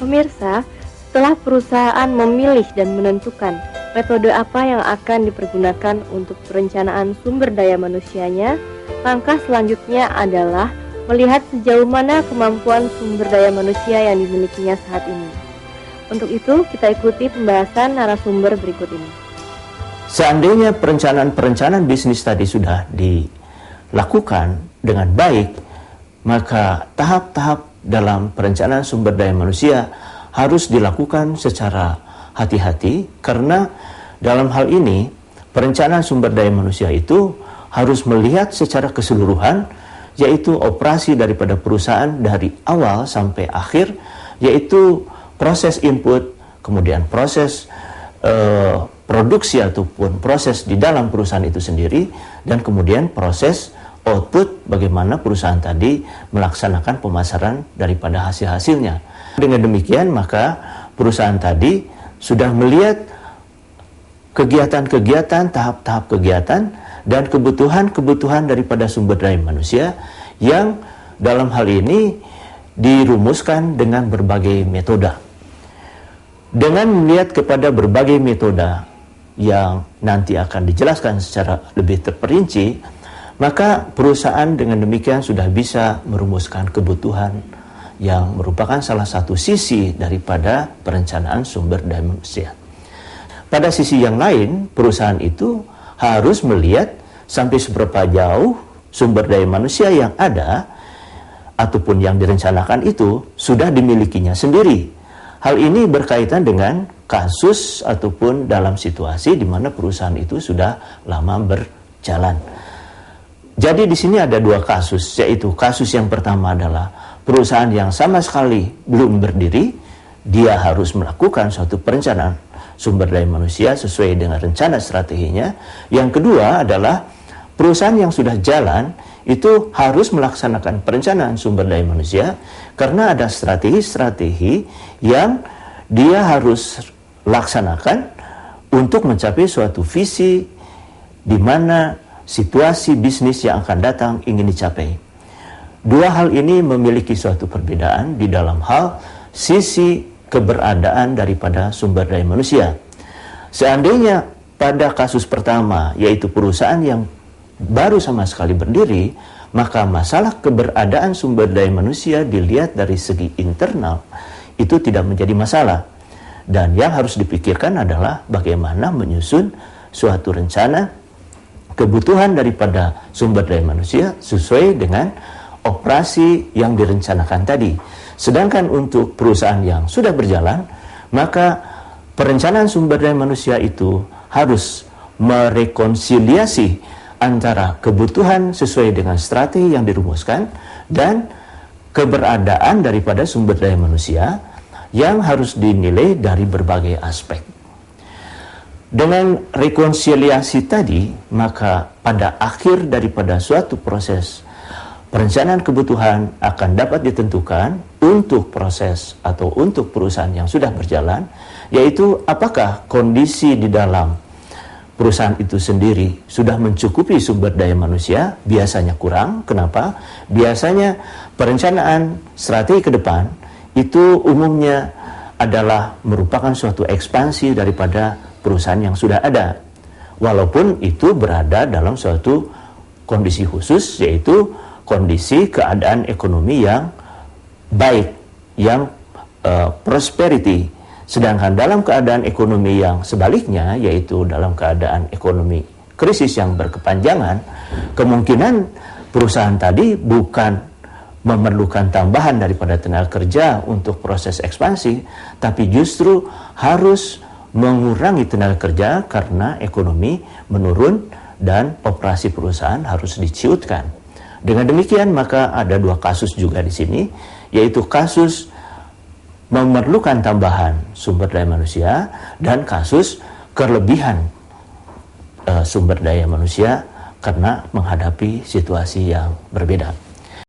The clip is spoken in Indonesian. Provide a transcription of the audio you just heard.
Pemirsa, setelah perusahaan memilih dan menentukan metode apa yang akan dipergunakan untuk perencanaan sumber daya manusianya, langkah selanjutnya adalah melihat sejauh mana kemampuan sumber daya manusia yang dimilikinya saat ini. Untuk itu, kita ikuti pembahasan narasumber berikut ini. Seandainya perencanaan bisnis tadi sudah dilakukan dengan baik, maka tahap-tahap dalam perencanaan sumber daya manusia harus dilakukan secara hati-hati, karena dalam hal ini perencanaan sumber daya manusia itu harus melihat secara keseluruhan, yaitu operasi daripada perusahaan dari awal sampai akhir, yaitu proses input, kemudian proses produksi ataupun proses di dalam perusahaan itu sendiri, dan kemudian proses output, bagaimana perusahaan tadi melaksanakan pemasaran daripada hasil-hasilnya. Dengan demikian, maka perusahaan tadi sudah melihat kegiatan-kegiatan, tahap-tahap kegiatan, dan kebutuhan-kebutuhan daripada sumber daya manusia yang dalam hal ini dirumuskan dengan berbagai metode. Dengan melihat kepada berbagai metode yang nanti akan dijelaskan secara lebih terperinci, maka perusahaan dengan demikian sudah bisa merumuskan kebutuhan yang merupakan salah satu sisi daripada perencanaan sumber daya manusia. Pada sisi yang lain, perusahaan itu harus melihat sampai seberapa jauh sumber daya manusia yang ada ataupun yang direncanakan itu sudah dimilikinya sendiri. Hal ini berkaitan dengan kasus ataupun dalam situasi di mana perusahaan itu sudah lama berjalan. Jadi di sini ada dua kasus, yaitu kasus yang pertama adalah perusahaan yang sama sekali belum berdiri, dia harus melakukan suatu perencanaan sumber daya manusia sesuai dengan rencana strateginya. Yang kedua adalah perusahaan yang sudah jalan itu harus melaksanakan perencanaan sumber daya manusia, karena ada strategi-strategi yang dia harus laksanakan untuk mencapai suatu visi di mana situasi bisnis yang akan datang ingin dicapai. Dua hal ini memiliki suatu perbedaan di dalam hal sisi keberadaan daripada sumber daya manusia. Seandainya pada kasus pertama, yaitu perusahaan yang baru sama sekali berdiri, maka masalah keberadaan sumber daya manusia dilihat dari segi internal itu tidak menjadi masalah. Dan yang harus dipikirkan adalah bagaimana menyusun suatu rencana kebutuhan daripada sumber daya manusia sesuai dengan operasi yang direncanakan tadi. Sedangkan untuk perusahaan yang sudah berjalan, maka perencanaan sumber daya manusia itu harus merekonsiliasi antara kebutuhan sesuai dengan strategi yang dirumuskan dan keberadaan daripada sumber daya manusia yang harus dinilai dari berbagai aspek. Dengan rekonsiliasi tadi, maka pada akhir daripada suatu proses perencanaan kebutuhan akan dapat ditentukan untuk proses atau untuk perusahaan yang sudah berjalan, yaitu apakah kondisi di dalam perusahaan itu sendiri sudah mencukupi sumber daya manusia. Biasanya kurang. Kenapa? Biasanya perencanaan strategi ke depan itu umumnya adalah merupakan suatu ekspansi daripada perusahaan yang sudah ada, walaupun itu berada dalam suatu kondisi khusus, yaitu kondisi keadaan ekonomi yang baik, yang prosperity. Sedangkan dalam keadaan ekonomi yang sebaliknya, yaitu dalam keadaan ekonomi krisis yang berkepanjangan, kemungkinan perusahaan tadi bukan memerlukan tambahan daripada tenaga kerja untuk proses ekspansi, tapi justru harus mengurangi tenaga kerja karena ekonomi menurun dan operasi perusahaan harus diciutkan. Dengan demikian, maka ada dua kasus juga di sini, yaitu kasus memerlukan tambahan sumber daya manusia dan kasus kelebihan sumber daya manusia karena menghadapi situasi yang berbeda.